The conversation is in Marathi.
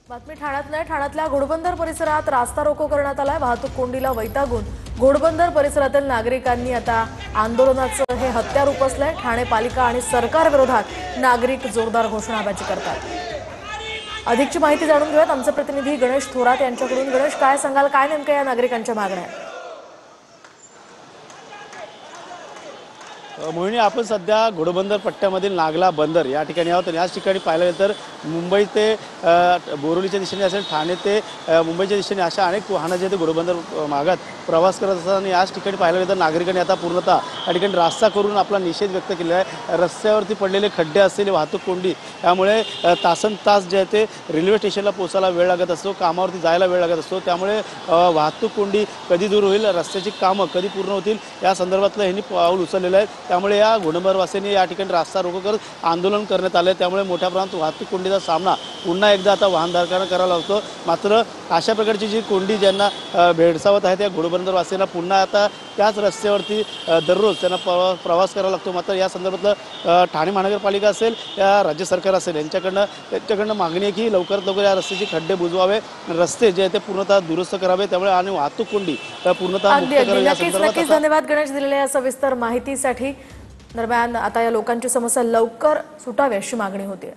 बातमी ठाण्यातल्या घोडबंदर परिसरात रास्ता रोको करण्यात आलाय। वाहतूक कोंडीला वैतागून घोडबंदर परिसरातील नागरिकांनी आता आंदोलनाचं हे हत्यार उपसलंय। ठाणे पालिका आणि सरकार विरोधात नागरिक जोरदार घोषणाबाजी करतात। अधिकची माहिती जाणून घेऊयात आमचे प्रतिनिधी गणेश थोरात यांच्याकडून। गणेश, काय सांगाल, काय नेमक्या या नागरिकांच्या मागण्या आहेत? मोहिनी, आपण सध्या घोडबंदर पट्ट्यामधील नागला बंदर या ठिकाणी आहोत। याच ठिकाणी पाहिलं गेलं तर मुंबई ते बोरिवलीच्या दिशेने असेल, ठाणे ते मुंबईच्या दिशेने अशा अनेक वाहनं जे ते घोडबंदर मार्गात प्रवास करत असतात। आणि याच ठिकाणी पाहिलं गेलं तर नागरिकांनी आता पूर्णतः या ठिकाणी रास्ता करून आपला निषेध व्यक्त केला आहे। रस्त्यावरती पडलेले खड्डे असलेली वाहतूक कोंडी यामुळे तासनतास जे आहे ते रेल्वे स्टेशनला पोहोचायला वेळ लागत असतो, कामावरती जायला वेळ लागत असतो। त्यामुळे वाहतूक कोंडी कधी दूर होईल, रस्त्याची कामं कधी पूर्ण होतील या संदर्भातलं ह्यांनी पाऊल उचललेलं आहे। त्यामुळे या घोडबंदरवासियांनी या ठिकाणी रास्ता रोको करत आंदोलन करण्यात आले। त्यामुळे मोठ्या प्रमाणात वाहतूक कोंडीचा सामना पुन्हा एकदा आता वाहनधारकांना करावा लागतो। मात्र अशा प्रकारची जी कोंडी ज्यांना भेडसावत आहे त्या घोडबंदरवासियांना पुन्हा आता त्याच रस्त्यावरती दररोज त्यांना प्रवास करावा लागतो। मात्र या संदर्भातलं ठाणे महानगरपालिका असेल या राज्य सरकार असेल यांच्याकडनं मागणी आहे की लवकरात लवकर या रस्त्याचे खड्डे बुजवावे, रस्ते जे आहे ते पूर्णतः दुरुस्त करावे, त्यामुळे आणि वाहतूक कोंडी पूर्णतः मुक्त करावी। या संदर्भात धन्यवाद गणेश दिलेल्या या सविस्तर माहितीसाठी। दरम्यान आता या लोकांची समस्या लवकर सुटावी अशी मागणी होती।